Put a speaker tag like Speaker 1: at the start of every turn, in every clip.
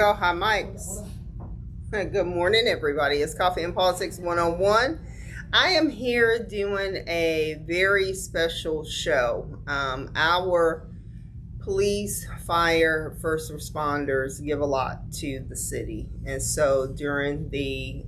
Speaker 1: Oh, hi, Mikes. Good morning, everybody. It's Coffee and Politics 101. I am here doing a very special show. Our police, fire, first responders give a lot to the city. And so during the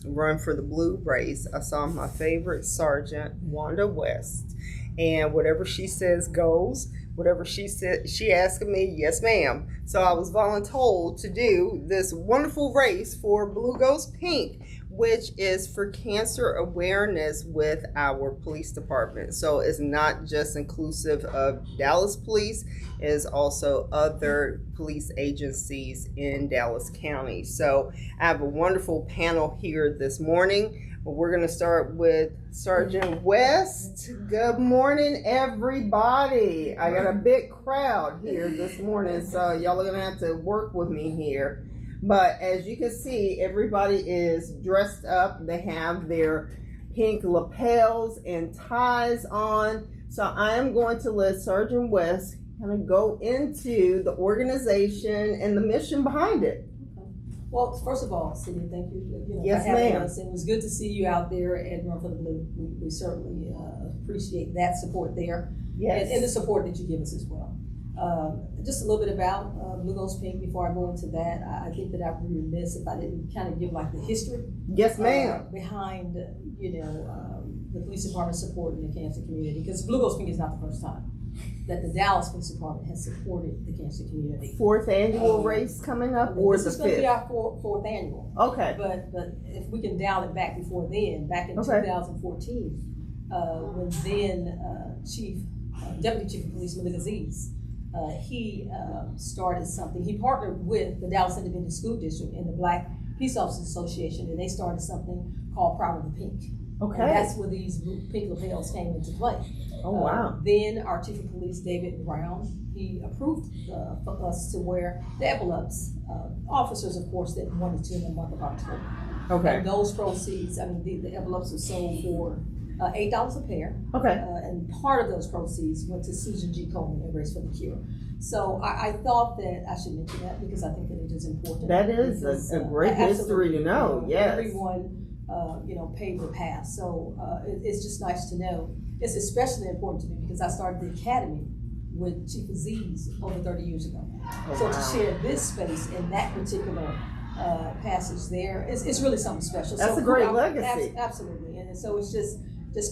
Speaker 1: run for the Blue race, I saw my favorite sergeant, Wanda West. And whatever she says goes. Whatever she said, she asked me, yes, ma'am. So I was voluntold to do this wonderful race for Blue Goes Pink, which is for cancer awareness with our police department. So it's not just inclusive of Dallas Police, it is also other police agencies in Dallas County. So I have a wonderful panel here this morning. We're going to start with Sergeant West. Good morning, everybody. I got a big crowd here this morning, so y'all are going to have to work with me here. But as you can see, everybody is dressed up. They have their pink lapels and ties on. So I am going to let Sergeant West kind of go into the organization and the mission behind it.
Speaker 2: Well, first of all, Cindy, thank you,
Speaker 1: yes,
Speaker 2: for having
Speaker 1: ma'am.
Speaker 2: us. It was good to see you out there at Run for the Blue. We certainly appreciate that support there,
Speaker 1: yes,
Speaker 2: and the support that you give us as well. Just a little bit about Blue Goes Pink before I go into that. I think that I'd be remiss if I didn't kind of give like the history.
Speaker 1: Yes, ma'am.
Speaker 2: Behind the police department supporting the cancer community, because Blue Goes Pink is not the first time that the Dallas Police Department has supported the cancer community.
Speaker 1: Fourth annual race coming up, or the fifth?
Speaker 2: This is going to be our fourth annual.
Speaker 1: Okay.
Speaker 2: But if we can dial it back before then, back in 2014, when then Deputy Chief of Police Malik Aziz, he started something. He partnered with the Dallas Independent School District and the Black Peace Officers Association, and they started something called Proud of the Pink.
Speaker 1: Okay.
Speaker 2: And that's where these pink lapels came into play.
Speaker 1: Oh, wow.
Speaker 2: Then our Chief of Police, David Brown, he approved for us to wear the envelopes. Officers, of course, that wanted to in the month of October.
Speaker 1: Okay.
Speaker 2: And those proceeds, the envelopes were sold for $8 a pair.
Speaker 1: Okay.
Speaker 2: And part of those proceeds went to Susan G. Komen and Race for the Cure. So I thought that I should mention that because I think that it is important.
Speaker 1: That is a great history to know. Yes.
Speaker 2: Everyone, paid the path. So it's just nice to know. It's especially important to me because I started the academy with Chief Aziz over 30 years ago.
Speaker 1: Oh,
Speaker 2: so
Speaker 1: wow.
Speaker 2: to share this space in that particular passage there, it's really something special.
Speaker 1: That's
Speaker 2: so
Speaker 1: a great legacy.
Speaker 2: Absolutely. And so it's just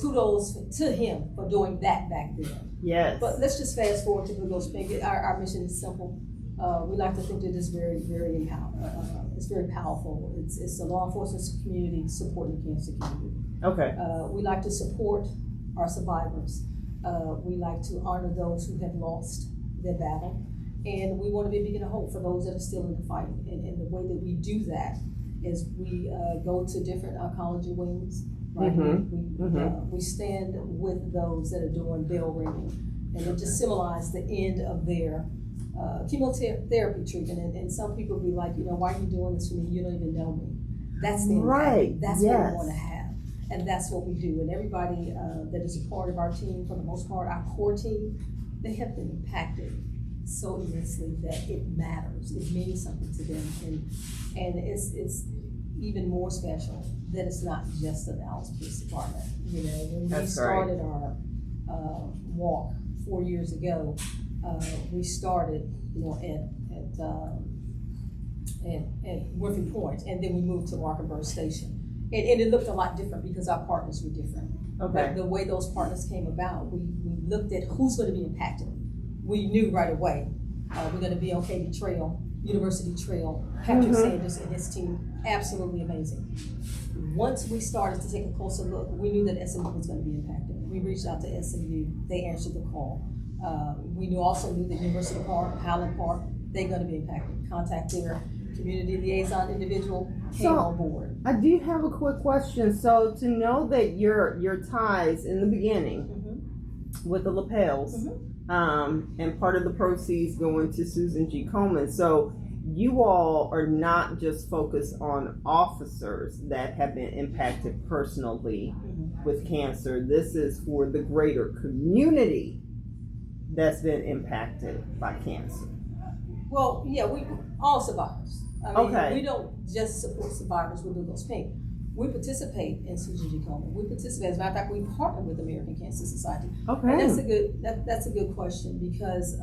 Speaker 2: kudos to him for doing that back then.
Speaker 1: Yes.
Speaker 2: But let's just fast forward to Blue Goes Pink. Our mission is simple. We like to think that it's very, very empowering. It's very powerful. It's the law enforcement community supporting the cancer community.
Speaker 1: Okay.
Speaker 2: We like to support our survivors. We like to honor those who have lost their battle. And we want to be a beacon of hope for those that are still in the fight. And the way that we do that is we go to different oncology wings. Right? We stand with those that are doing bell ringing. And it just symbolizes the end of their chemotherapy treatment. And some people be like, why are you doing this for me? You don't even know me. That's the impact.
Speaker 1: Right.
Speaker 2: That's
Speaker 1: yes.
Speaker 2: what we want to have. And that's what we do. And everybody that is a part of our team, for the most part, our core team, they have been impacted so immensely that it matters. It means something to them. And it's even more special that it's not just the Dallas Police Department. When we started our walk 4 years ago, we started, at Murphy Point, and then we moved to Markinburg Station. And it looked a lot different because our partners were different.
Speaker 1: Okay.
Speaker 2: But the way those partners came about, we looked at who's going to be impacted. We knew right away we're going to be on Katy Trail, University Trail, Patrick Sanders and his team, absolutely amazing. Once we started to take a closer look, we knew that SMU was going to be impacted. We reached out to SMU, they answered the call. We also knew that University Park, Highland Park, they're going to be impacted. Contact their community liaison individual came on board.
Speaker 1: I do have a quick question. So to know that your ties in the beginning with the lapels, and part of the proceeds going to Susan G. Komen. So you all are not just focused on officers that have been impacted personally with cancer. This is for the greater community that's been impacted by cancer.
Speaker 2: Well, yeah, we all survivors. I mean,
Speaker 1: Okay.
Speaker 2: we don't just support survivors with Blue Goes Pink. We participate in Susan G. Komen. We participate. As a matter of fact, we partner with American Cancer Society.
Speaker 1: Okay.
Speaker 2: And that's a good question because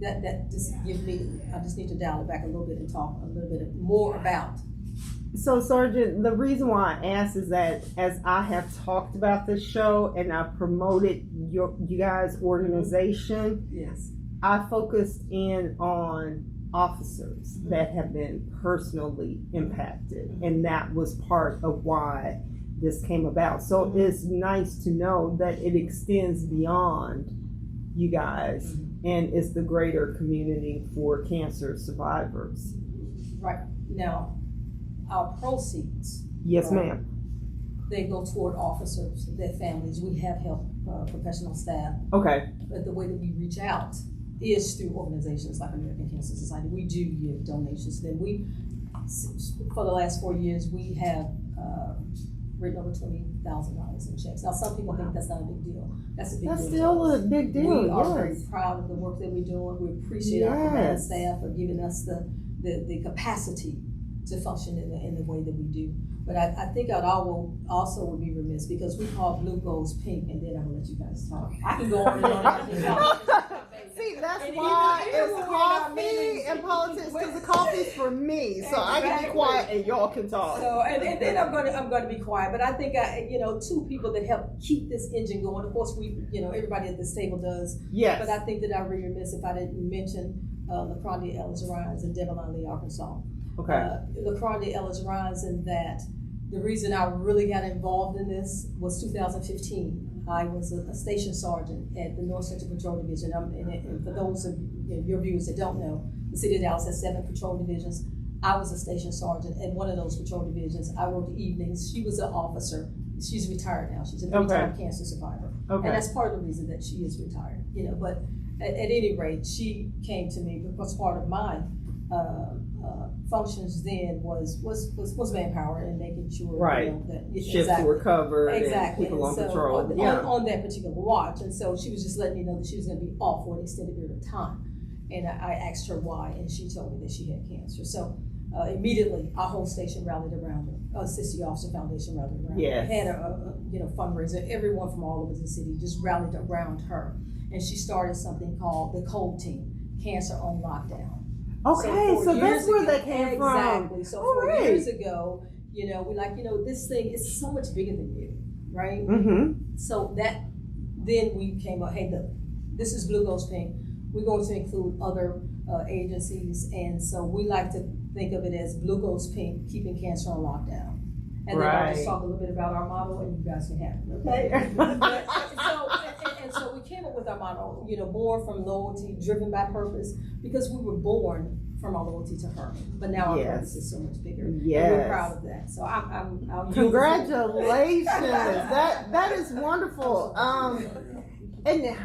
Speaker 2: that just gives me. I just need to dial it back a little bit and talk a little bit more about.
Speaker 1: So, Sergeant, the reason why I asked is that as I have talked about this show and I promoted you guys' organization,
Speaker 2: Yes.
Speaker 1: I focused in on officers that have been personally impacted, and that was part of why this came about. So it's nice to know that it extends beyond you guys and it's the greater community for cancer survivors.
Speaker 2: Right now, our proceeds.
Speaker 1: Yes,
Speaker 2: Right.
Speaker 1: ma'am.
Speaker 2: They go toward officers, their families. We have help professional staff,
Speaker 1: Okay.
Speaker 2: but the way that we reach out is through organizations like American Cancer Society. We do give donations. Then for the last 4 years, we have written over $20,000 in checks. Now, some people think that's not a big deal. That's a big
Speaker 1: That's
Speaker 2: deal.
Speaker 1: still
Speaker 2: to us.
Speaker 1: a big deal.
Speaker 2: We are very
Speaker 1: Yes.
Speaker 2: proud of the work that we're doing. We appreciate our command
Speaker 1: Yes.
Speaker 2: staff for giving us the capacity to function in the way that we do. But I think I'd also would be remiss because we call Blue Goes Pink, and then I'm gonna let you guys talk. I can go on and on.
Speaker 1: See, that's
Speaker 2: And
Speaker 1: why
Speaker 2: even
Speaker 1: it's
Speaker 2: when we're in our
Speaker 1: coffee
Speaker 2: meetings,
Speaker 1: and politics, because the coffee's for me, so I can be
Speaker 2: Exactly.
Speaker 1: quiet and y'all can talk.
Speaker 2: So and then I'm gonna be quiet. But I think two people that help keep this engine going. Of course, everybody at this table does.
Speaker 1: Yes.
Speaker 2: But I think that I'd be remiss if I didn't mention LaCrondia Ellis Rhines and Devon Lee, Arkansas.
Speaker 1: Okay.
Speaker 2: LaCrondia Ellis Rhines, and that the reason I really got involved in this was 2015. I was a station sergeant at the North Central Patrol Division. And for those of your viewers that don't know, the city of Dallas has 7 patrol divisions. I was a station sergeant at one of those patrol divisions. I worked evenings. She was an officer. She's retired now. She's a 3-time cancer survivor.
Speaker 1: Okay.
Speaker 2: And that's part of the reason that she is retired. But at any rate, she came to me because part of my functions then was manpower and making sure
Speaker 1: Right.
Speaker 2: that
Speaker 1: Shifts
Speaker 2: exactly.
Speaker 1: were covered
Speaker 2: Exactly.
Speaker 1: and people on
Speaker 2: so
Speaker 1: patrol.
Speaker 2: on that particular watch. And so she was just letting me know that she was going to be off for an extended period of time. And I asked her why, and she told me that she had cancer. So immediately, our whole station rallied around her. Assist the Officer Foundation rallied around
Speaker 1: Yes.
Speaker 2: her. Had a fundraiser. Everyone from all over the city just rallied around her. And she started something called the COLD Team, Cancer on Lockdown.
Speaker 1: Okay, so that's where that came from.
Speaker 2: Exactly. So 4 years ago, we this thing is so much bigger than you, right?
Speaker 1: Mm-hmm.
Speaker 2: So then we came up, hey, look, this is Blue Goes Pink. We're going to include other agencies, and so we like to think of it as Blue Goes Pink, keeping cancer on lockdown. And then I'll just talk a little bit about our model, and you guys can have it, okay? So we came up with our model, born from loyalty, driven by purpose, because we were born from our loyalty to her. But now our purpose is so much bigger.
Speaker 1: Yes.
Speaker 2: And we're proud of that. So I'll
Speaker 1: Congratulations. that is wonderful. And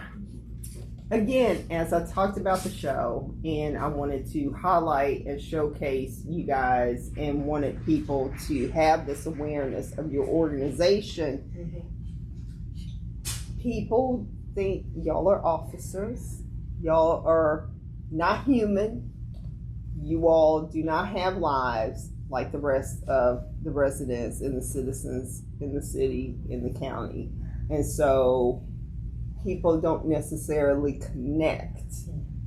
Speaker 1: again, as I talked about the show, and I wanted to highlight and showcase you guys and wanted people to have this awareness of your organization.
Speaker 2: Mm-hmm.
Speaker 1: People think y'all are officers. Y'all are not human. You all do not have lives like the rest of the residents and the citizens in the city, in the county. And so people don't necessarily connect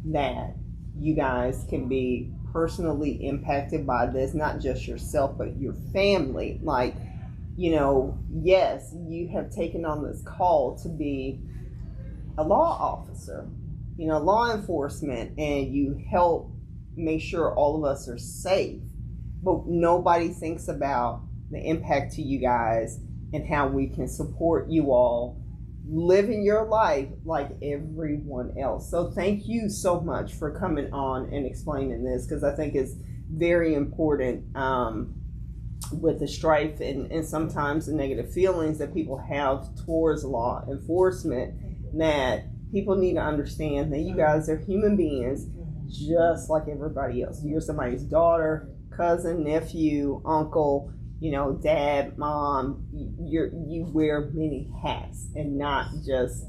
Speaker 1: that you guys can be personally impacted by this, not just yourself, but your family. Like, yes, you have taken on this call to be a law officer, law enforcement, and you help make sure all of us are safe. But nobody thinks about the impact to you guys and how we can support you all living your life like everyone else. So thank you so much for coming on and explaining this, because I think it's very important with the strife and sometimes the negative feelings that people have towards law enforcement, that people need to understand that you guys are human beings just like everybody else. You're somebody's daughter, cousin, nephew, uncle, dad, mom. You wear many hats and not just,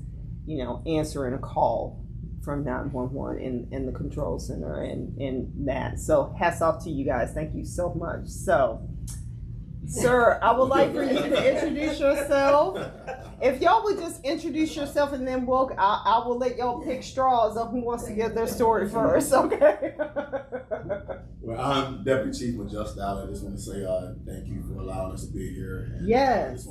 Speaker 1: answering a call from 911 in the control center and that. So hats off to you guys. Thank you so much. So, sir, I would like for you to introduce yourself. If y'all would just introduce yourself and then I will let y'all pick straws of who wants to get their story first, okay?
Speaker 3: Well, I'm Deputy Chief Majest Allen. I just want to say thank you for allowing us to be here. And,
Speaker 1: Yes.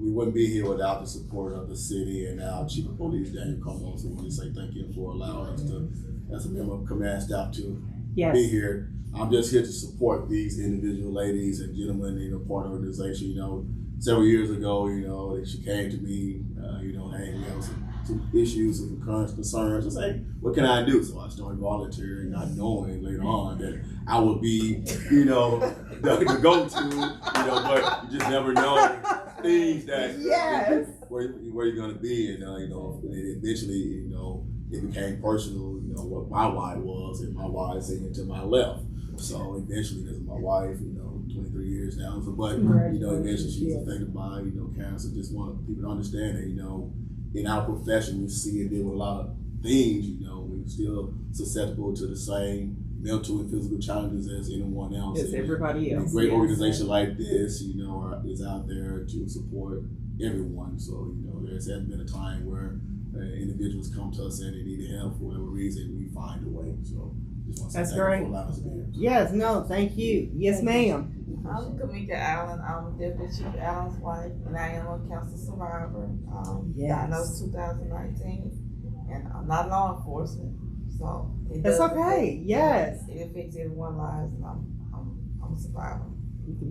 Speaker 3: We wouldn't be here without the support of the city and our Chief of Police, Daniel Como. So we want to say thank you for allowing us to, as a member of command staff, to
Speaker 1: Yes.
Speaker 3: be here. I'm just here to support these individual ladies and gentlemen in the part of the organization. You know, several years ago, you know, she came to me, you know, hey, we have some issues, some concerns. I said, hey, what can I do? So I started volunteering, not knowing later on that I would be, you know, the go-to, you know, but you just never know things that,
Speaker 1: Yes.
Speaker 3: where you're going to be. And, you know, eventually, you know, it became personal, you know, what my why was, and my why is sitting to my left. So eventually, this is my wife, you know, 23 years now. So, but, you know, eventually she was affected by, you know, cancer. Just want people to understand that, you know, in our profession, we see and deal with a lot of things, you know, we're still susceptible to the same mental and physical challenges as anyone else.
Speaker 1: As everybody else.
Speaker 3: A great organization like this, you know, is out there to support everyone. So, you know, there hasn't been a time where individuals come to us and they need help for whatever reason, we find a way. So, just want to say
Speaker 1: That's
Speaker 3: thank you
Speaker 1: great.
Speaker 3: for allowing us to be here.
Speaker 1: Yes, no, thank you. Yes, ma'am.
Speaker 4: I'm Kamika Allen. I'm Deputy Chief Allen's wife, and I am a cancer survivor. Diagnosed 2019, and I'm not law enforcement, so it
Speaker 1: That's
Speaker 4: does
Speaker 1: okay.
Speaker 4: affect-
Speaker 1: Yes.
Speaker 4: it affects everyone's lives, and I'm a survivor.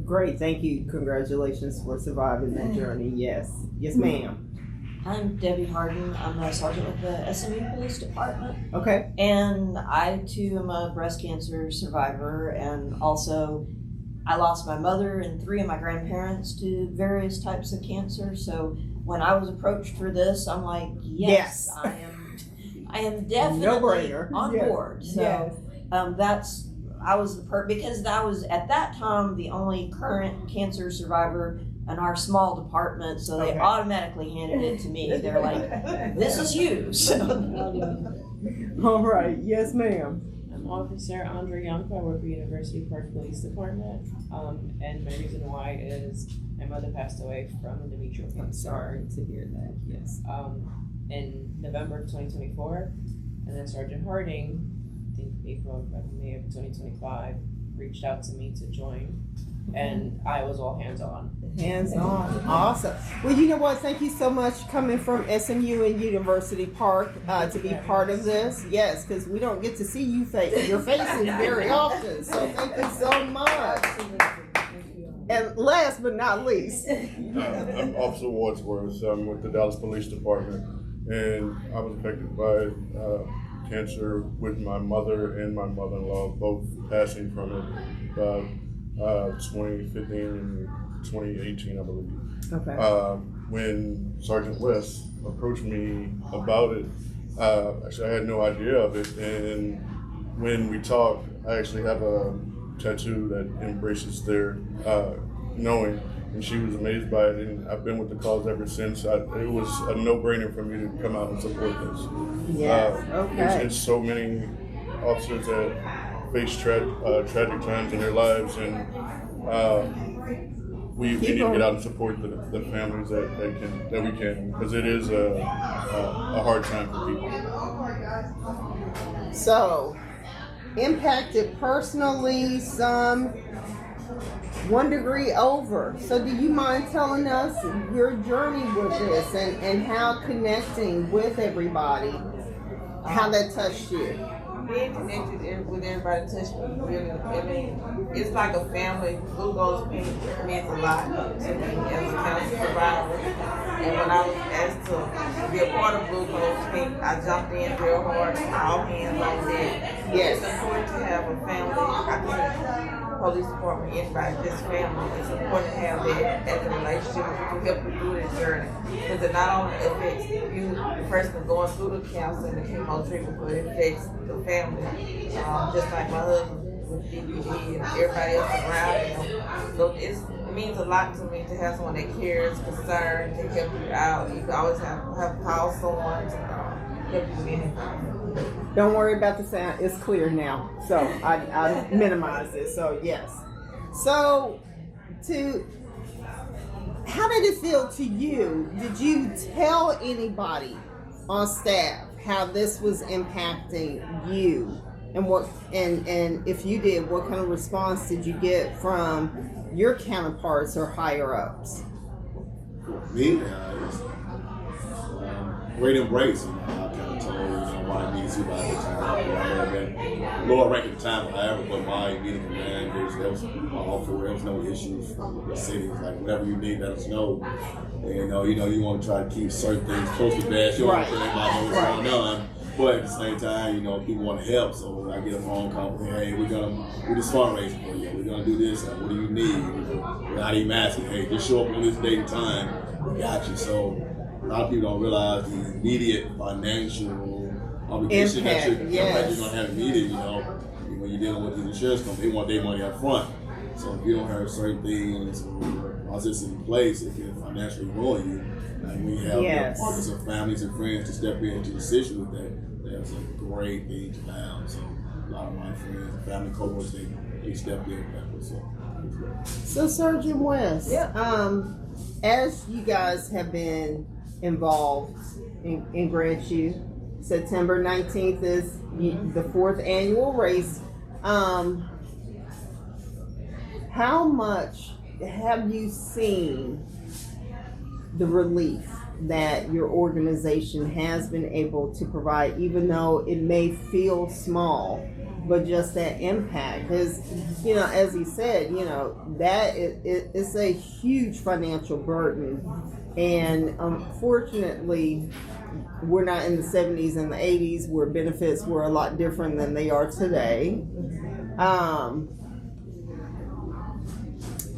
Speaker 1: Great, thank you. Congratulations for surviving that journey. Yes. Yes, ma'am.
Speaker 5: I'm Debbie Harden. I'm a sergeant with the SMU Police Department.
Speaker 1: Okay.
Speaker 5: And I too am a breast cancer survivor, and also I lost my mother and 3 of my grandparents to various types of cancer. So when I was approached for this, I'm like, yes. I am definitely
Speaker 1: No-brainer.
Speaker 5: on
Speaker 1: Yes.
Speaker 5: board. So
Speaker 1: Yes.
Speaker 5: I was because I was at that time the only current cancer survivor in our small department, so they
Speaker 1: Okay.
Speaker 5: automatically handed it to me. They're like, this is you. So.
Speaker 1: All right. Yes, ma'am.
Speaker 6: I'm Officer Andre Yanko. I work for University Park Police Department. And my reason why is my mother passed away from endometrial cancer.
Speaker 1: I'm sorry to hear that. Yes.
Speaker 6: In November of 2024. And then Sergeant Harding, I think May of 2025, reached out to me to join. And I was all hands on.
Speaker 1: Hands on. Awesome. Well, you know what? Thank you so much coming from SMU and University Park to be part of this. Yes, because we don't get to see your faces very often. So thank you so much. And last but not least,
Speaker 7: I'm Officer Wadsworth. I'm with the Dallas Police Department, and I was affected by cancer with my mother and my mother-in-law, both passing from it about 2015 and 2018, I believe.
Speaker 1: okay.
Speaker 7: When Sergeant West approached me about it, actually I had no idea of it, and when we talked, I actually have a tattoo that embraces their knowing, and she was amazed by it, and I've been with the cause ever since. It was a no-brainer for me to come out and support this.
Speaker 1: Yes. Okay.
Speaker 7: It's so many officers that face tragic times in their lives, and we need to get out and support the families that we can, because it is a hard time for people.
Speaker 1: So, impacted personally, some 1 degree over. So do you mind telling us your journey with this and how connecting with everybody, how that touched you?
Speaker 4: Being connected with everybody touched me really. I mean, it's like a family. Glucose means a lot to me as a cancer survivor. And when I was asked to be a part of Glucose Pink, I jumped in real hard, all hands on deck.
Speaker 1: Yes.
Speaker 4: It's important to have a family. I think police department, anybody, this family, it's important to have that as a relationship to help you through this journey. Because it not only affects you, the person going through the cancer and the chemo treatment, but it affects the family. Just like my husband with DPD and everybody else around him. So it means a lot to me to have someone that cares, concerned, to help you out. You can always have call someone to help you with anything.
Speaker 1: Don't worry about the sound. It's clear now. So I minimized it. So yes. So how did it feel to you? Did you tell anybody on staff how this was impacting you? And and if you did, what kind of response did you get from your counterparts or higher ups?
Speaker 3: Me, great embrace. You know, I kind of told what I needed to by the time. I had been lower rank at the time, however, but my immediate commanders, there was all for there was no issues from the city. It was like whatever you need, let us know. And you want to try to keep certain things close to best. You don't want to let anybody know what's going on. But at the same time, people want to help. So I get a phone call, hey, we're gonna do this fundraising for you. We're gonna do this. What do you need? Without even asking, hey, just show up on this date and time. We got you. So a lot of people don't realize the immediate financial obligation that you're gonna have immediately. When you're dealing with the insurance company, they want their money up front. So if you don't have certain things or processes in place, it can financially ruin you. And we have partners of families and friends to step into the situation with that. That's a great thing to have. So a lot of my friends, family coworkers, they stepped in with that.
Speaker 1: So Sergeant West, as you guys have been involved in Grand Chute, September 19th is the 4th annual race. How much have you seen the relief that your organization has been able to provide, even though it may feel small, but just that impact? Because, as he said, that it's a huge financial burden. And unfortunately, we're not in the 70s and the 80s where benefits were a lot different than they are today.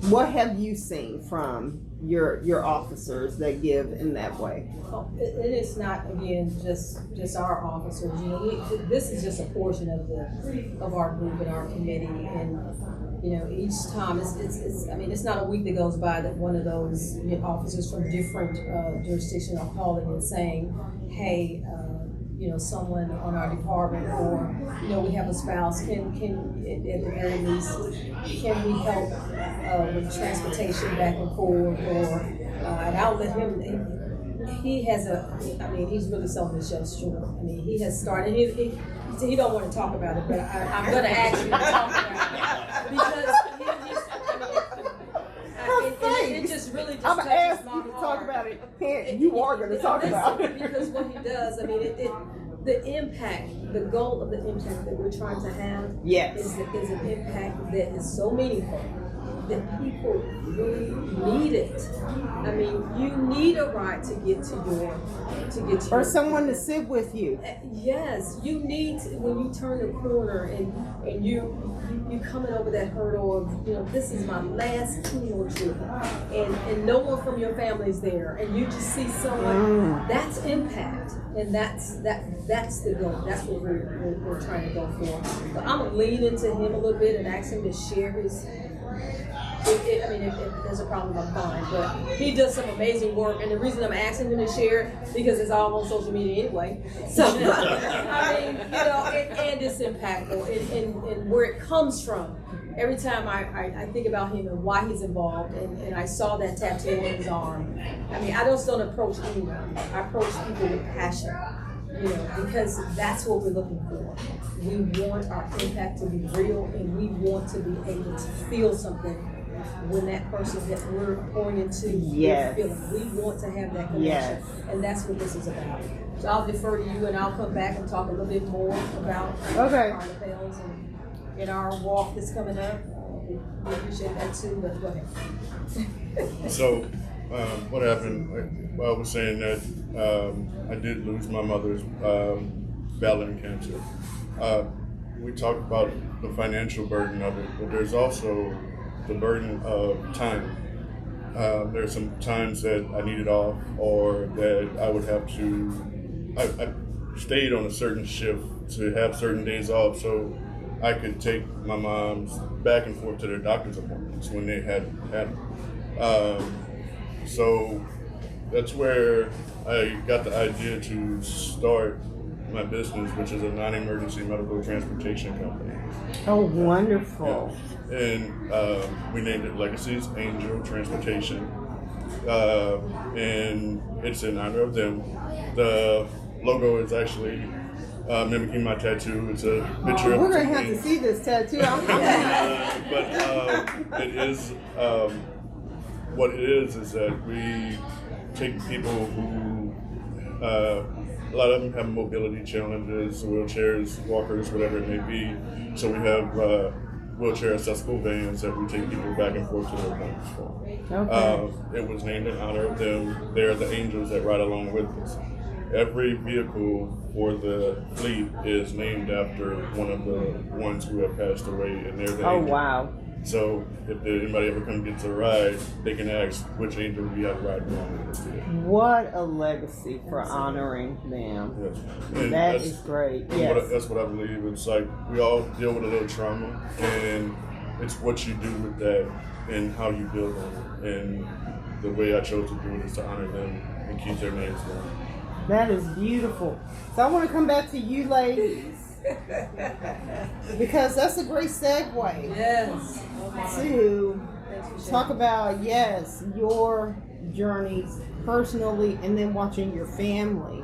Speaker 1: What have you seen from your officers that give in that way?
Speaker 2: Well, it is not, again, just our officers. This is just a portion of our group and our committee, and each time it's not a week that goes by that one of those officers from different jurisdictions are calling and saying, hey, someone on our department, or we have a spouse, can at the very least, can we help with transportation back and forth, or and I'll let him. He's really selling his show short. He has started. He don't want to talk about it, but I'm going to ask you to talk about it because it just really just
Speaker 1: I'm gonna
Speaker 2: touches
Speaker 1: ask
Speaker 2: my
Speaker 1: you to
Speaker 2: heart.
Speaker 1: talk about it. You are going to talk about it
Speaker 2: because what he does. The impact, the goal of the impact that we're trying to have, is an impact that is so meaningful that people really need it. You need a ride to get to your
Speaker 1: or someone to sit with you.
Speaker 2: Yes, you need to, when you turn the corner and you coming over that hurdle of this is my last chemo treatment, and no one from your family's there, and you just see someone. That's impact, and that's the goal. That's what we're trying to go for. But I'm gonna lean into him a little bit and ask him to share his. If there's a problem, I'm fine. But he does some amazing work, and the reason I'm asking him to share it because it's all on social media anyway. So and it's impactful, and where it comes from. Every time I think about him and why he's involved, and I saw that tattoo on his arm. I just don't approach anyone. I approach people with passion. Because that's what we're looking for. We want our impact to be real, and we want to be able to feel something when that person that we're pouring into is feeling. We want to have that connection, and that's what this is about. So I'll defer to you, and I'll come back and talk a little bit more about Carnivals and our walk that's coming up. We appreciate that too, but go ahead.
Speaker 7: So, what happened? I was saying that I did lose my mother's battling cancer. We talked about the financial burden of it, but there's also the burden of time. There's some times that I needed off, or that I would have to. I stayed on a certain shift to have certain days off, so I could take my moms back and forth to their doctor's appointments when they had them. So that's where I got the idea to start my business, which is a non-emergency medical transportation company.
Speaker 1: Oh, wonderful.
Speaker 7: Yeah. And we named it Legacies Angel Transportation. And it's in honor of them. The logo is actually mimicking my tattoo. It's a picture of
Speaker 1: We're gonna
Speaker 7: two
Speaker 1: have to
Speaker 7: wings.
Speaker 1: see this tattoo.
Speaker 7: But it is what it is that we take people who a lot of them have mobility challenges, wheelchairs, walkers, whatever it may be. So we have wheelchair accessible vans that we take people back and forth to their homes for.
Speaker 1: Okay.
Speaker 7: It was named in honor of them. They're the angels that ride along with us. Every vehicle for the fleet is named after one of the ones who have passed away, and they're the
Speaker 1: Oh,
Speaker 7: angels.
Speaker 1: wow.
Speaker 7: So if anybody ever comes gets a ride, they can ask which angel we have to ride along with us.
Speaker 1: What a legacy for honoring them.
Speaker 7: Yes. And
Speaker 1: That
Speaker 7: that's
Speaker 1: is great.
Speaker 7: what
Speaker 1: Yes.
Speaker 7: that's what I believe. It's like we all deal with a little trauma, and it's what you do with that and how you build on it. And the way I chose to do it is to honor them and keep their names going.
Speaker 1: That is beautiful. So I want to come back to you ladies because that's a great segue
Speaker 2: Yes.
Speaker 1: to talk about, yes, your journeys personally and then watching your family.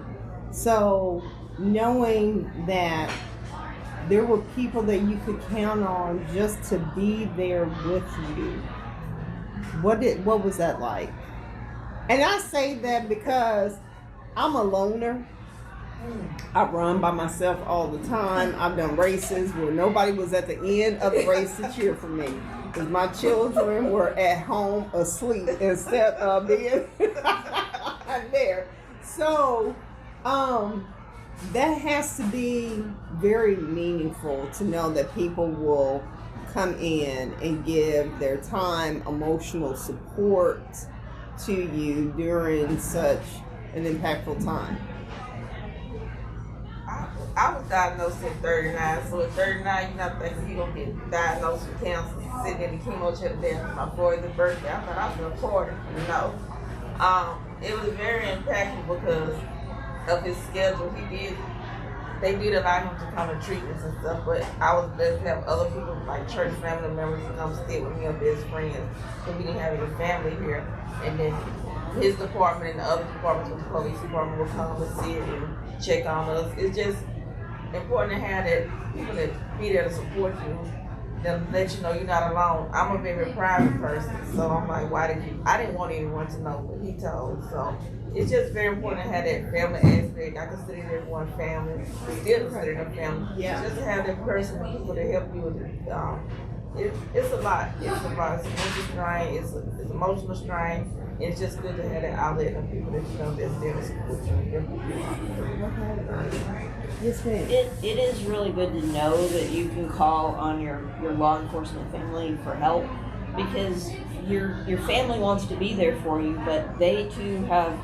Speaker 1: So knowing that there were people that you could count on just to be there with you. What was that like? And I say that because I'm a loner. I run by myself all the time. I've done races where nobody was at the end of the race to cheer for me because my children were at home asleep instead of being there. So that has to be very meaningful to know that people will come in and give their time, emotional support to you during such an impactful time.
Speaker 4: I was diagnosed at 39, so at 39, you're not thinking you're going to get diagnosed with cancer, sitting in the chemo chair today for my 40th birthday. I thought I was going to record it. No. It was very impactful because of his schedule. They did allow him to come to treatments and stuff, but I was blessed to have other people, like church family members, to come sit with me or best friends, because we didn't have any family here. And then his department and the other departments with the police department will come and sit and check on us. It's just important to have that people that be there to support you, that let you know you're not alone. I'm a very private person, so I'm like, I didn't want anyone to know what he told. So it's just very important to have that family aspect. I consider everyone family, still consider them family.
Speaker 1: Yeah.
Speaker 4: Just to have that person, people to help you with it. It's a lot. It's a lot. It's a mental strain. It's emotional strain. It's just good to have that outlet of people that you know that's there to support you and help you.
Speaker 1: Yes, ma'am.
Speaker 5: It is really good to know that you can call on your law enforcement family for help, because your family wants to be there for you, but they too have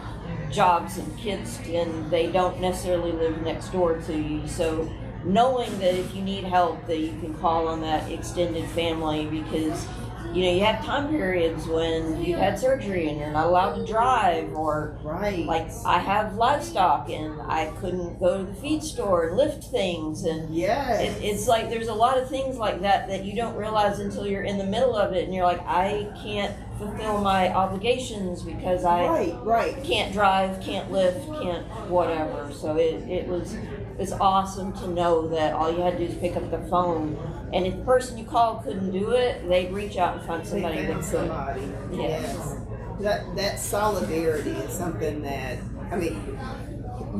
Speaker 5: jobs and kids, and they don't necessarily live next door to you. So knowing that if you need help, that you can call on that extended family, because you have time periods when you've had surgery and you're not allowed to drive, or
Speaker 1: Right.
Speaker 5: like I have livestock and I couldn't go to the feed store and lift things, and
Speaker 1: Yes.
Speaker 5: it's like there's a lot of things like that you don't realize until you're in the middle of it, and you're like, I can't fulfill my obligations because I
Speaker 1: Right.
Speaker 5: can't drive, can't lift, can't whatever. So it's awesome to know that all you had to do is pick up the phone, and if the person you called couldn't do it, they'd reach out and find somebody
Speaker 1: They
Speaker 5: that
Speaker 1: found
Speaker 5: could.
Speaker 1: somebody.
Speaker 5: Yes.
Speaker 1: That solidarity is something that, I mean,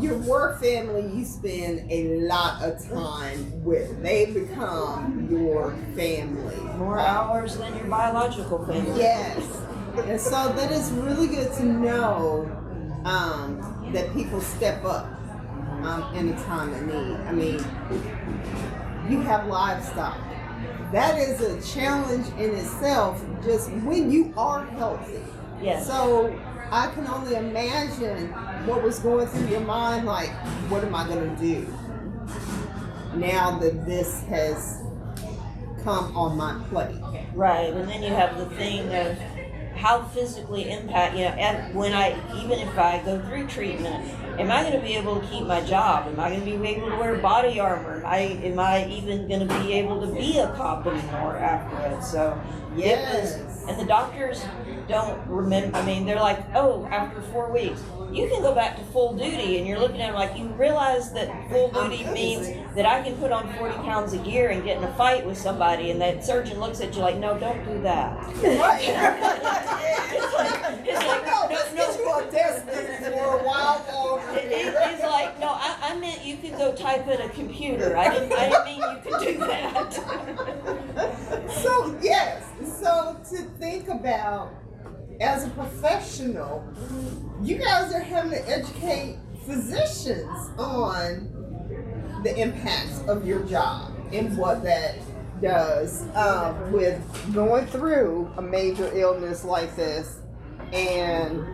Speaker 1: your work family you spend a lot of time with. They become your family.
Speaker 5: More hours than your biological family.
Speaker 1: Yes. And so that is really good to know that people step up in a time of need. I mean, you have livestock. That is a challenge in itself, just when you are healthy.
Speaker 5: Yes.
Speaker 1: So I can only imagine what was going through your mind, like, what am I going to do now that this has come on my plate?
Speaker 5: Right, and then you have the thing of how physically impact, and when even if I go through treatment, am I going to be able to keep my job? Am I going to be able to wear body armor? Am I even going to be able to be a cop anymore after it? So,
Speaker 1: Yes.
Speaker 5: and the doctors don't remember, they're like, oh, after 4 weeks, you can go back to full duty, and you're looking at them like, you realize that full duty means that I can put on 40 pounds a year and get in a fight with somebody, and that surgeon looks at you like, no, don't do that.
Speaker 1: Right.
Speaker 5: It's like,
Speaker 1: no, let's get you a test for a while longer.
Speaker 5: It's like, no, I meant you could go type in a computer. I didn't mean you could do that.
Speaker 1: So yes, so to think about as a professional, you guys are having to educate physicians on the impacts of your job and what that does with going through a major illness like this and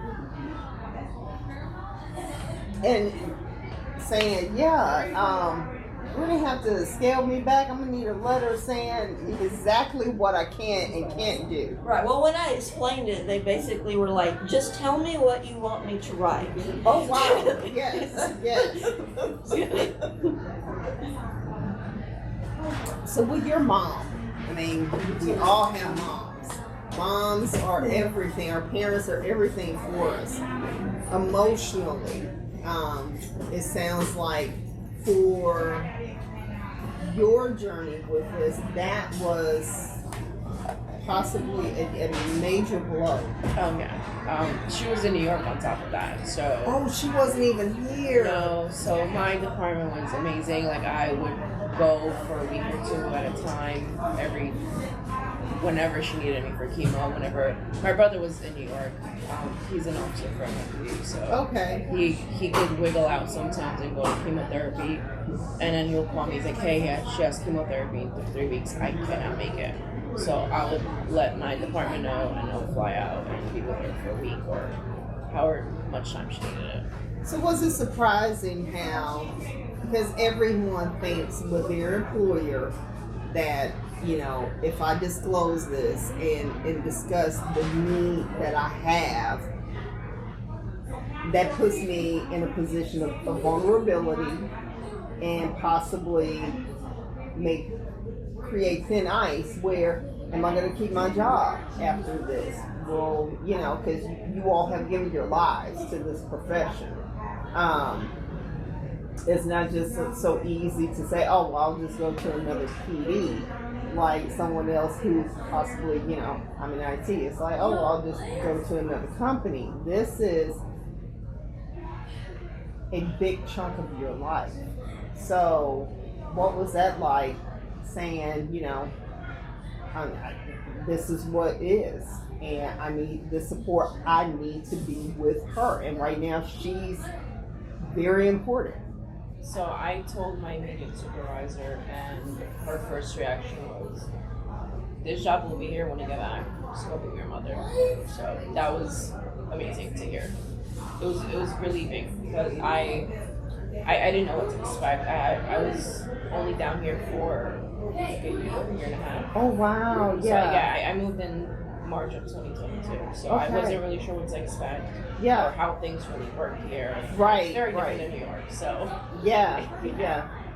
Speaker 1: saying, we're gonna have to scale me back. I'm gonna need a letter saying exactly what I can and can't do.
Speaker 5: Right. Well, when I explained it, they basically were like, just tell me what you want me to write.
Speaker 1: Oh wow! Yes, yes. So with your mom, we all have moms. Moms are everything. Our parents are everything for us. Emotionally, it sounds like for your journey with this, that was possibly a major blow.
Speaker 6: Oh yeah. She was in New York on top of that, so.
Speaker 1: Oh, she wasn't even here.
Speaker 6: No, so my department was amazing. Like I would go for a week or two at a time, whenever she needed me for chemo. Whenever my brother was in New York, he's an officer for MFB, so
Speaker 1: Okay.
Speaker 6: he could wiggle out sometimes and go to chemotherapy, and then he'll call me. He's like, "Hey, she has chemotherapy in 3 weeks. I cannot make it." So I would let my department know, and they'll fly out and be with her for a week or however much time she needed it.
Speaker 1: So was it surprising how, because everyone thinks with their employer that, if I disclose this and discuss the need that I have, that puts me in a position of vulnerability and possibly create thin ice where, am I going to keep my job after this? Well, because you all have given your lives to this profession. It's not just so easy to say, oh, well, I'll just go to another PD, like someone else who's possibly, I'm in IT. It's like, oh, well, I'll just go to another company. This is a big chunk of your life. So what was that like saying, this is what is, and I need the support. I need to be with her, and right now she's very important.
Speaker 6: So I told my immediate supervisor, and her first reaction was, "This job will be here when you get back. Just go be with your mother." So that was amazing to hear. It was relieving because I didn't know what to expect. I was only down here for like a year and a half.
Speaker 1: Oh wow!
Speaker 6: So
Speaker 1: Yeah.
Speaker 6: I moved in March of 2022, so
Speaker 1: Okay.
Speaker 6: I wasn't really sure what to expect or
Speaker 1: Yeah.
Speaker 6: how things really work here.
Speaker 1: Right.
Speaker 6: It's very
Speaker 1: Right.
Speaker 6: different in New York, so.
Speaker 1: Yeah.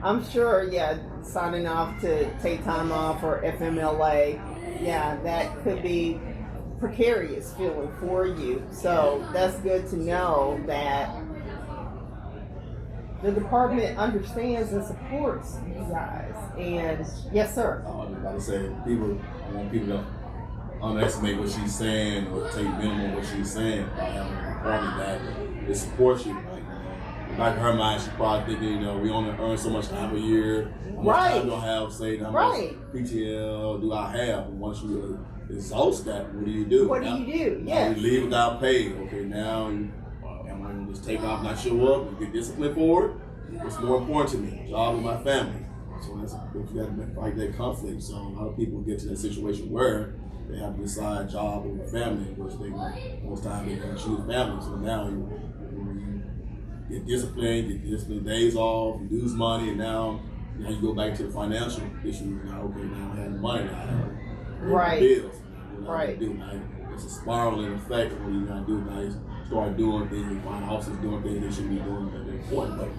Speaker 1: I'm sure. Yeah. Signing off to take time off or FMLA. Yeah, that could be precarious feeling for you. So that's good to know that the department understands and supports you guys. And yes, sir.
Speaker 3: I was about to say, I want people to underestimate what she's saying or take minimum what she's saying about having a department that supports you. Like in her mind, she probably thinking, we only earn so much time a year. How much
Speaker 1: Right.
Speaker 3: time do I have, say, how
Speaker 1: Right.
Speaker 3: much PTL do I have? And once you exhaust that, what do you do?
Speaker 1: What do you do?
Speaker 3: Now
Speaker 1: Yes.
Speaker 3: you leave without pay. Okay, now am I going to just take off, not show up, and get disciplined for it? What's more important to me? Job or my family? So that's you got to fight that conflict. So a lot of people get to that situation where they have to decide job over family, which most times they can choose family. So now you get disciplined days off, you lose money, and now you go back to the financial issues. Now, okay, now I have money, now I have
Speaker 1: Right.
Speaker 3: bills. What do I
Speaker 1: Right.
Speaker 3: do? Now, it's a spiraling effect of what you gotta do now. You start doing things, you find officers doing things they should be doing that are important. But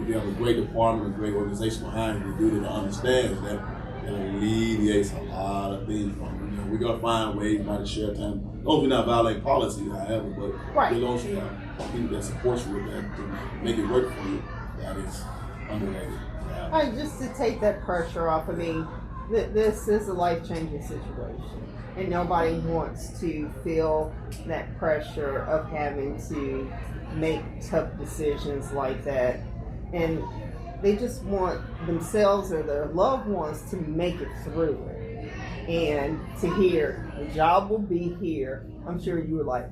Speaker 3: if you have a great department, a great organization behind you, do that understands that, it alleviates a lot of things from you. We're gonna find ways by the share time. We're not violating policy, however, but
Speaker 1: Right.
Speaker 3: as long as you have people that support you with that to make it work for you, that is underrated. Yeah.
Speaker 1: All right, just to take that pressure off of me, this is a life-changing situation. And nobody wants to feel that pressure of having to make tough decisions like that. And they just want themselves or their loved ones to make it through it. And to hear, the job will be here, I'm sure you were like,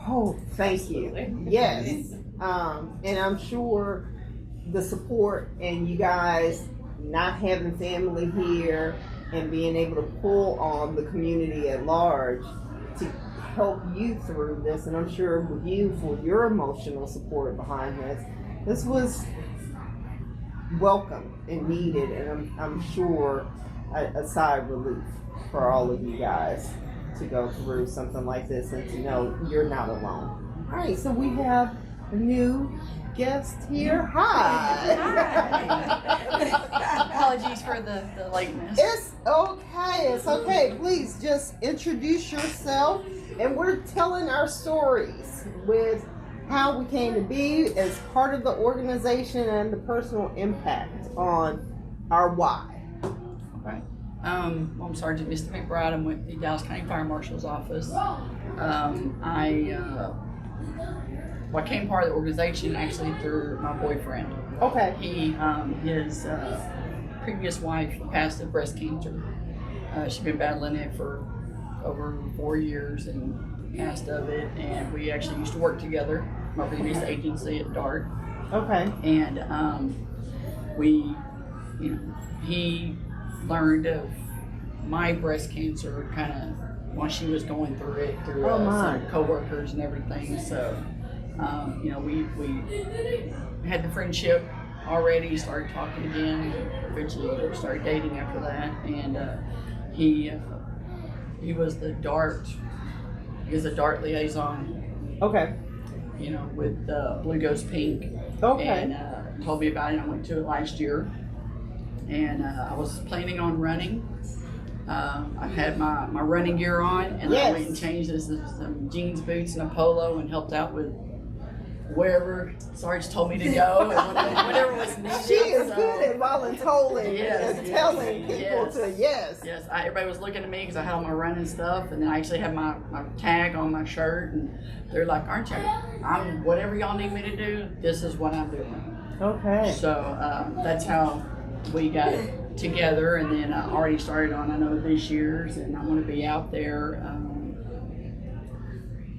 Speaker 1: oh, thank you. Yes. And I'm sure the support and you guys not having family here and being able to pull on the community at large to help you through this, and I'm sure with you for your emotional support behind this was welcome and needed, and I'm sure a sigh of relief for all of you guys to go through something like this and to know you're not alone. All right, so we have a new guest here. Hi.
Speaker 8: Apologies for the lateness.
Speaker 1: It's okay. It's okay. Please just introduce yourself, and we're telling our stories with how we came to be as part of the organization and the personal impact on our why.
Speaker 8: Okay. Well, I'm Sergeant Misty McBride. I'm with the Dallas County Fire Marshal's office. I came part of the organization actually through my boyfriend.
Speaker 1: Okay.
Speaker 8: His previous wife passed of breast cancer. She'd been battling it for over 4 years and passed of it. And we actually used to work together, my previous agency at DART.
Speaker 1: Okay.
Speaker 8: And he learned of my breast cancer kind of while she was going through it through some coworkers and everything. So, we had the friendship already, started talking again, eventually started dating after that. And he was the DART liaison.
Speaker 1: Okay.
Speaker 8: With Blue Ghost Pink.
Speaker 1: Okay.
Speaker 8: And told me about it. I went to it last year, and I was planning on running. I had my running gear on, and I went and changed this some jeans, boots, and a polo, and helped out with wherever Sarge told me to go, and whatever was needed.
Speaker 1: She is good at volunteering and telling people to
Speaker 8: Yes, everybody was looking at me because I had all my running stuff, and then I actually had my tag on my shirt, and they're like, "Aren't you? I'm whatever y'all need me to do. This is what I'm doing."
Speaker 1: Okay.
Speaker 8: So that's how we got together, and then I already started on this year's, and I want to be out there.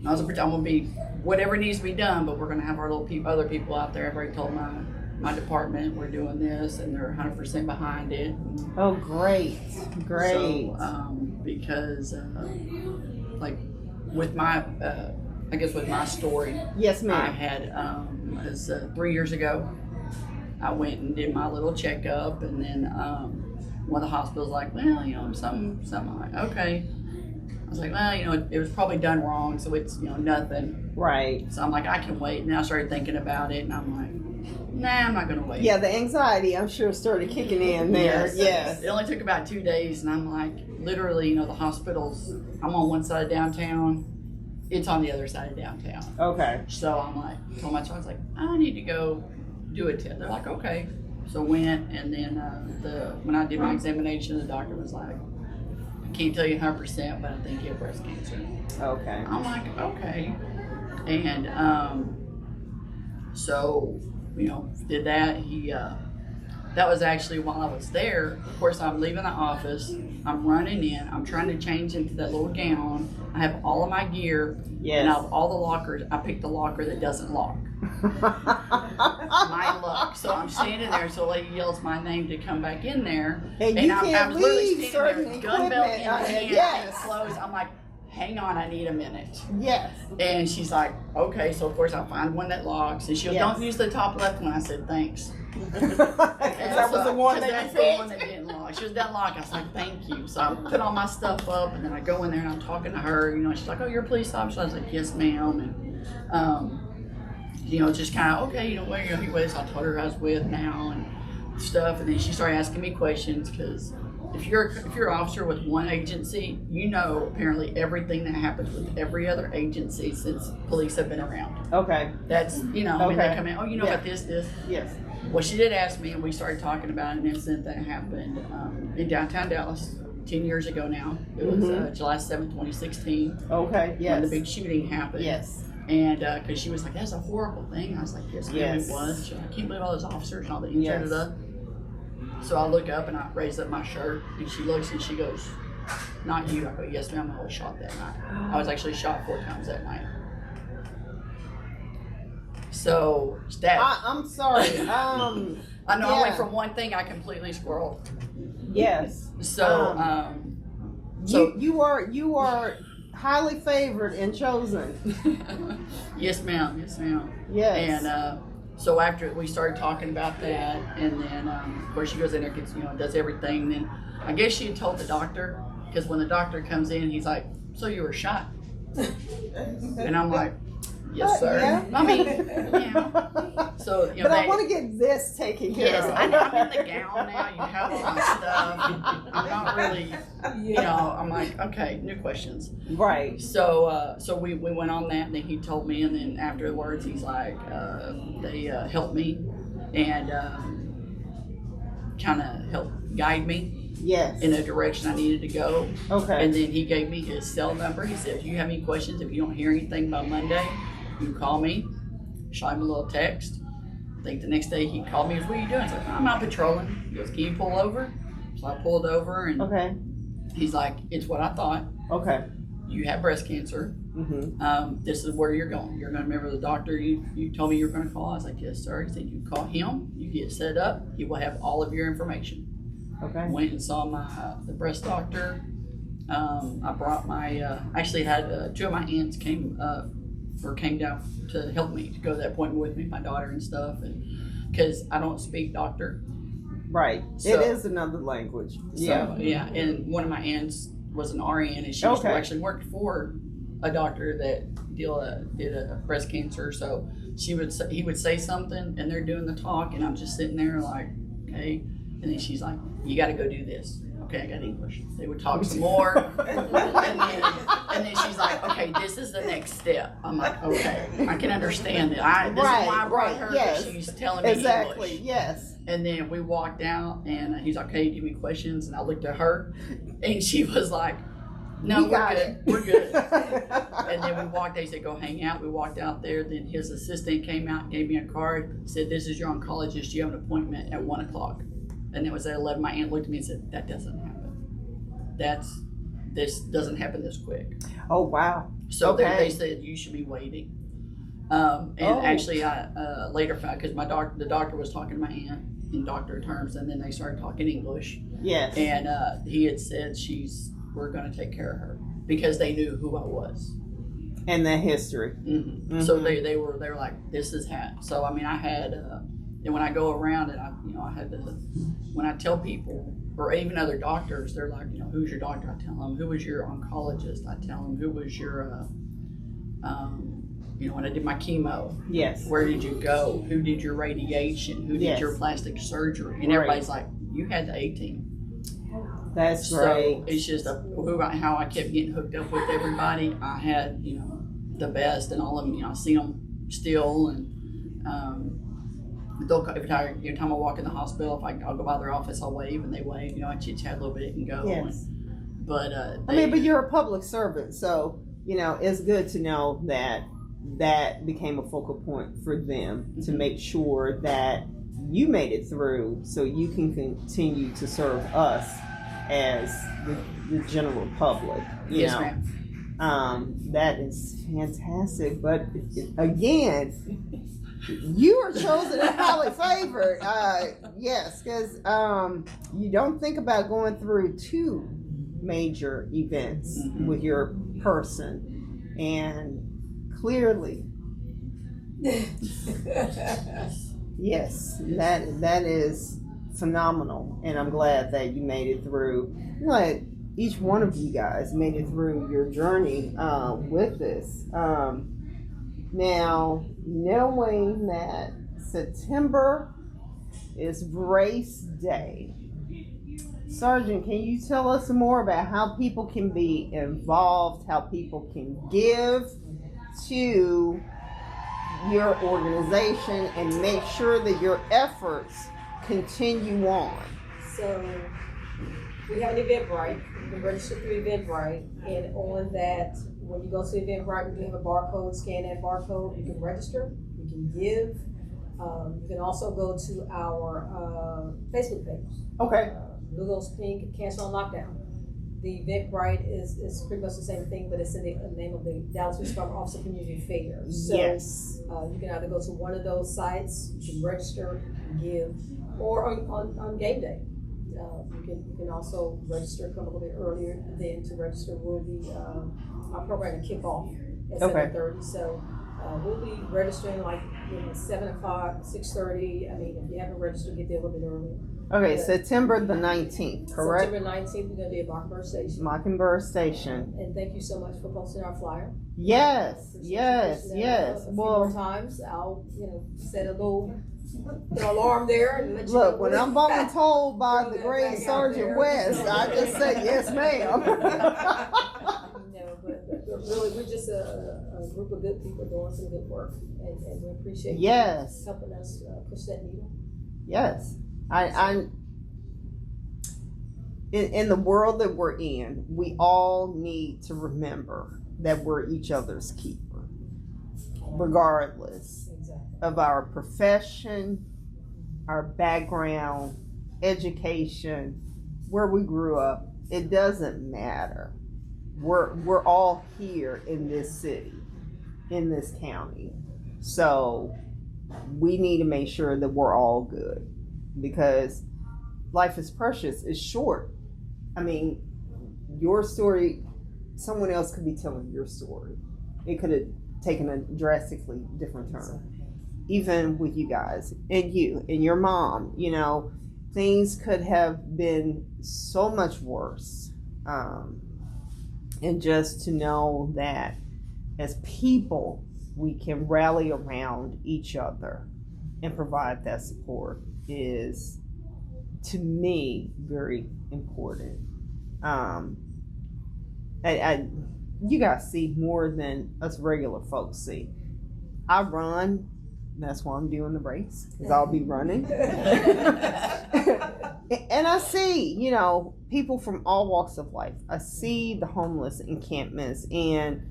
Speaker 8: I'm going to be whatever needs to be done, but we're going to have our other people out there. I've already told my department we're doing this, and they're 100% behind it.
Speaker 1: Oh, great.
Speaker 8: So, because like with my with my story,
Speaker 1: yes, ma'am.
Speaker 8: I had 3 years ago. I went and did my little checkup, and then one of the hospitals like, well, something. I'm like, okay. I was like, well, it was probably done wrong, so it's, nothing.
Speaker 1: Right.
Speaker 8: So I'm like, I can wait. And then I started thinking about it, and I'm like, nah, I'm not going to wait.
Speaker 1: Yeah, the anxiety, I'm sure, started kicking in there. Yes.
Speaker 8: It only took about 2 days, and I'm like, literally, the hospitals, I'm on one side of downtown, it's on the other side of downtown.
Speaker 1: Okay.
Speaker 8: So I'm like, told my child, I was like, I need to go do a test. They're like, okay. So went, and then when I did my examination, the doctor was like, I can't tell you 100%, but I think you have breast cancer.
Speaker 1: Okay.
Speaker 8: I'm like, okay. And so, did that. That was actually while I was there. Of course, I'm leaving the office. I'm running in. I'm trying to change into that little gown. I have all of my gear.
Speaker 1: Yes.
Speaker 8: And out of all the lockers, I picked the locker that doesn't lock. My luck. So I'm standing there, so a lady yells my name to come back in there.
Speaker 1: And you can't leave certain
Speaker 8: gun belt in
Speaker 1: equipment.
Speaker 8: hand,
Speaker 1: Yes.
Speaker 8: clothes. I'm like, hang on, I need a minute.
Speaker 1: Yes.
Speaker 8: And she's like, okay. So of course I find one that locks, and she goes, don't use the top left one. I said, thanks.
Speaker 1: That was the one that you
Speaker 8: that's the one
Speaker 1: picked.
Speaker 8: that didn't lock. like she was down lock. I was like, thank you. So I put all my stuff up, and then I go in there and I'm talking to her. You know, she's like, oh, you're a police officer. I was like, yes, ma'am. And you know, just kind of okay. You know, where are you with? So I told her who I was with now and stuff, and then she started asking me questions because. If you're an officer with one agency, you know apparently everything that happens with every other agency since police have been around.
Speaker 1: Okay.
Speaker 8: That's, you know, I mean, they
Speaker 1: Okay.
Speaker 8: come in, oh, you know about this.
Speaker 1: Yes.
Speaker 8: Well, she did ask me, and we started talking about an incident that happened in downtown Dallas 10 years ago now. It was July 7th, 2016.
Speaker 1: Okay. Yes.
Speaker 8: When the big shooting happened.
Speaker 1: Yes.
Speaker 8: And because she was like, that's a horrible thing. I was like, yes, ma'am,
Speaker 1: Yes.
Speaker 8: it was. She was like, I can't believe all those officers and all the injured.
Speaker 1: Yes.
Speaker 8: So I look up and I raise up my shirt, and she looks and she goes, not you. I go, yes, ma'am, I was shot that night. I was actually shot 4 times that night. So that
Speaker 1: I'm sorry.
Speaker 8: I know I
Speaker 1: yeah.
Speaker 8: went from one thing, I completely squirreled.
Speaker 1: Yes.
Speaker 8: So
Speaker 1: You are highly favored and chosen.
Speaker 8: yes, ma'am. Yes, ma'am.
Speaker 1: Yes.
Speaker 8: And so after we started talking about that, and then of course she goes in there, gets, you know, does everything. Then I guess she had told the doctor, because when the doctor comes in, he's like, "So you were shot?" And I'm like, "Yes, sir."
Speaker 1: Yeah.
Speaker 8: I mean, yeah. So you know,
Speaker 1: but I want to get this taken care
Speaker 8: yes,
Speaker 1: of.
Speaker 8: I'm in the gown now. You have all my stuff. I'm not really, you know. I'm like, okay, new questions.
Speaker 1: Right.
Speaker 8: So we went on that, and then he told me, and then afterwards he's like, they helped me and kind of helped guide me
Speaker 1: Yes.
Speaker 8: in a direction I needed to go.
Speaker 1: Okay.
Speaker 8: And then he gave me his cell number. He said, if you have any questions, if you don't hear anything by Monday, you call me. Shot him a little text. I think the next day he called me. He goes, what are you doing? I was like, I'm out patrolling. He goes, can you pull over? So I pulled over, and
Speaker 1: Okay.
Speaker 8: he's like, it's what I thought.
Speaker 1: Okay.
Speaker 8: You have breast cancer.
Speaker 1: Mm-hmm.
Speaker 8: This is where you're going. You're going to remember the doctor you told me you were going to call. I was like, yes, sir. He said, you call him. You get set up. He will have all of your information.
Speaker 1: Okay.
Speaker 8: Went and saw the breast doctor. I brought my, actually had 2 of my aunts came down to help me to go to that appointment with me, my daughter and stuff. And because I don't speak doctor.
Speaker 1: Right.
Speaker 8: So-
Speaker 1: it is another language.
Speaker 8: So, yeah. And one of my aunts was an RN, and she used to actually worked for a doctor that did a breast cancer. So he would say something, and they're doing the talk, and I'm just sitting there like, okay. And then she's like, you got to go do this. Okay, I got English. They would talk some more, and then she's like, okay, this is the next step. I'm like, okay, I can understand it. This is why I brought her, because she's telling me
Speaker 1: Exactly.
Speaker 8: English.
Speaker 1: Yes.
Speaker 8: And then we walked out, and he's like, okay, give me questions. And I looked at her, and she was like, no,
Speaker 1: We got
Speaker 8: we're good. And then we walked, they said, go hang out. We walked out there. Then his assistant came out, gave me a card, said, this is your oncologist. You have an appointment at 1 o'clock. And it was at 11. My aunt looked at me and said, that doesn't happen. This doesn't happen this quick.
Speaker 1: Oh, wow.
Speaker 8: So
Speaker 1: Okay.
Speaker 8: they said, you should be waiting. Actually, I later found, because the doctor was talking to my aunt in doctor terms, and then they started talking English.
Speaker 1: Yes.
Speaker 8: And he had said, we're going to take care of her, because they knew who I was.
Speaker 1: And the history.
Speaker 8: Mm-hmm. So they were like, this is how. So I mean, I had, and when I go around, and I had to, when I tell people, or even other doctors, they're like, who's your doctor? I tell them, who was your oncologist? I tell them, who was your, when I did my chemo,
Speaker 1: Yes.
Speaker 8: where did you go? Who did your radiation? Who did
Speaker 1: Yes.
Speaker 8: your plastic surgery? And
Speaker 1: Right.
Speaker 8: everybody's like, you had the 18.
Speaker 1: That's
Speaker 8: So
Speaker 1: great.
Speaker 8: it's just how I kept getting hooked up with everybody. I had, the best, and all of them, I see them still, and every time I walk in the hospital, I'll go by their office, I'll wave, and they wave, I chit chat a little bit and go.
Speaker 1: Yes.
Speaker 8: But
Speaker 1: but you're a public servant, so it's good to know that became a focal point for them to make sure that you made it through, so you can continue to serve us as the general public.
Speaker 8: Yes, ma'am.
Speaker 1: That is fantastic. But again, you are chosen and highly favored. Yes, because you don't think about going through 2 major events with your person, and clearly, yes, that is phenomenal, and I'm glad that you made it through. I'm glad each one of you guys made it through your journey with this. Now, knowing that September is Race Day, Sergeant, can you tell us some more about how people can be involved, how people can give to your organization and make sure that your efforts continue on?
Speaker 2: So we have an Eventbrite. You can register through Eventbrite, and on that, when you go to Eventbrite, we do have a barcode. Scan that barcode. You can register. You can give. You can also go to our Facebook page.
Speaker 1: Okay.
Speaker 2: Blue Goes Pink, Cancer on Lockdown. The Eventbrite is pretty much the same thing, but it's in the name of the Dallas Police Department Office of Community Affairs. So,
Speaker 1: Yes.
Speaker 2: you can either go to one of those sites, you can register, give, or on game day. You can also register, come a little bit earlier than to register. We'll be our program will kick off at
Speaker 1: Okay.
Speaker 2: 7:30. So we'll be registering like 7 o'clock, 6:30. I mean, if you haven't registered, get there a little bit early.
Speaker 1: Okay,
Speaker 2: Yeah.
Speaker 1: September the 19th, correct?
Speaker 2: September 19th, we're gonna be at Mockingbird Station.
Speaker 1: Mockingbird Station.
Speaker 2: And thank you so much for posting our flyer.
Speaker 1: Yes,
Speaker 2: Appreciate you
Speaker 1: yes,
Speaker 2: posting that
Speaker 1: yes.
Speaker 2: A few more
Speaker 1: Well,
Speaker 2: times, I'll set a little alarm there and let you know.
Speaker 1: look, when I'm voluntold by
Speaker 2: Throw
Speaker 1: the
Speaker 2: that
Speaker 1: great
Speaker 2: back out
Speaker 1: Sergeant
Speaker 2: there.
Speaker 1: West, I just say yes, ma'am.
Speaker 2: No, but really, we're just a group of good people doing some good work, and we appreciate you
Speaker 1: Yes,
Speaker 2: helping us push that needle.
Speaker 1: yes. In the world that we're in, we all need to remember that we're each other's keeper, regardless
Speaker 2: Exactly.
Speaker 1: of our profession, our background, education, where we grew up. It doesn't matter. We're all here in this city, in this county. So we need to make sure that we're all good, because life is precious. It's short. I mean, your story, someone else could be telling your story. It could have taken a drastically different turn. Even with you guys and you and your mom, things could have been so much worse. And just to know that as people, we can rally around each other and provide that support is, to me, very important. You guys see more than us regular folks see. I run. That's why I'm doing the race, because I'll be running. And I see, people from all walks of life. I see the homeless encampments and,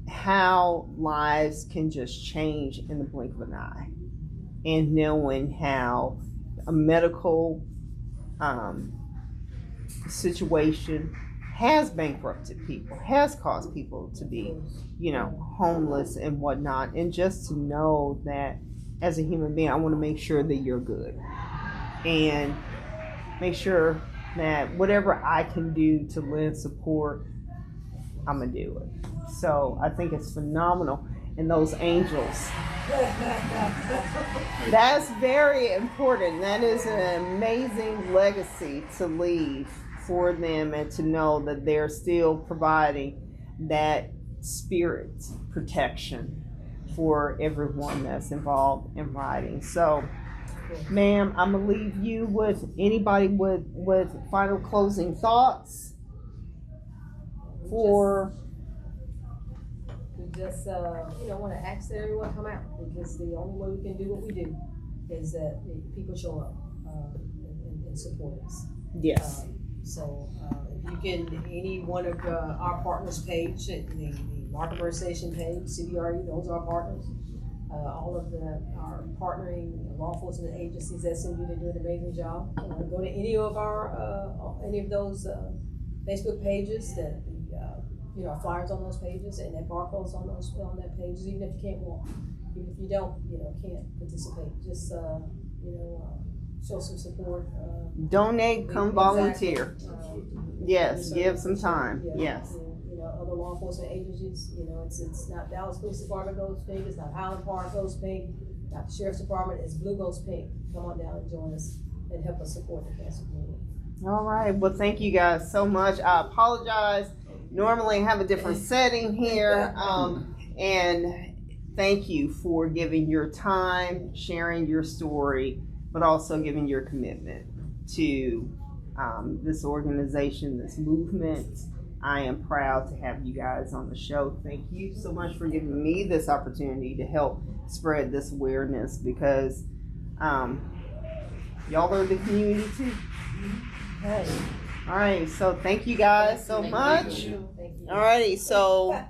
Speaker 1: how lives can just change in the blink of an eye. And knowing how a medical situation has bankrupted people, has caused people to be, homeless and whatnot. And just to know that as a human being, I want to make sure that you're good. And make sure that whatever I can do to lend support, I'm going to do it. So I think it's phenomenal. And those angels, that's very important. That is an amazing legacy to leave for them, and to know that they're still providing that spirit protection for everyone that's involved in riding. So, ma'am, I'm gonna leave you with anybody with final closing thoughts for.
Speaker 2: We just want to ask that everyone come out, because the only way we can do what we do is that people show up and support us.
Speaker 1: Yes.
Speaker 2: So if you can, any one of our partners page, the Mockingbird Station page, CBRE, those are our partners. All of our partnering law enforcement agencies, SMU, they're doing an amazing job. Go to any of those Facebook pages that our flyers on those pages and that barcodes on that pages. Even if you can't walk, even if you can't participate, just show some support.
Speaker 1: Donate, come volunteer. Yes,
Speaker 2: So
Speaker 1: give some time. Yes.
Speaker 2: Other law enforcement agencies, it's not Dallas Police Department goes pink, it's not Highland Park goes pink, the Sheriff's Department is Blue Goes Pink. Come on down and join us and help us support the cancer community.
Speaker 1: All right. Well, thank you guys so much. I apologize. Normally I have a different setting here. And thank you for giving your time, sharing your story, but also giving your commitment to this organization, this movement. I am proud to have you guys on the show. Thank you so much for giving me this opportunity to help spread this awareness, because y'all are the community too. Okay. All right. So thank you guys so much.
Speaker 2: Thank you.
Speaker 1: All righty. So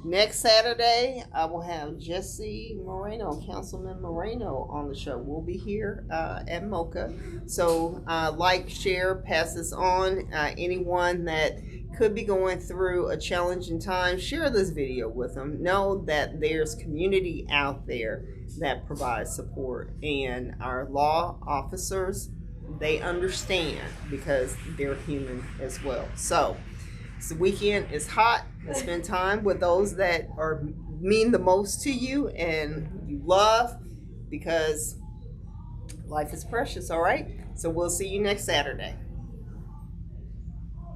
Speaker 1: next Saturday, I will have Jesse Moreno, Councilman Moreno, on the show. We'll be here at Mocha. So like, share, pass this on. Anyone that could be going through a challenging time, share this video with them. Know that there's community out there that provides support, and our law officers, they understand, because they're human as well. So the weekend is hot. Let's spend time with those that mean the most to you and you love, because life is precious. All right. So we'll see you next Saturday.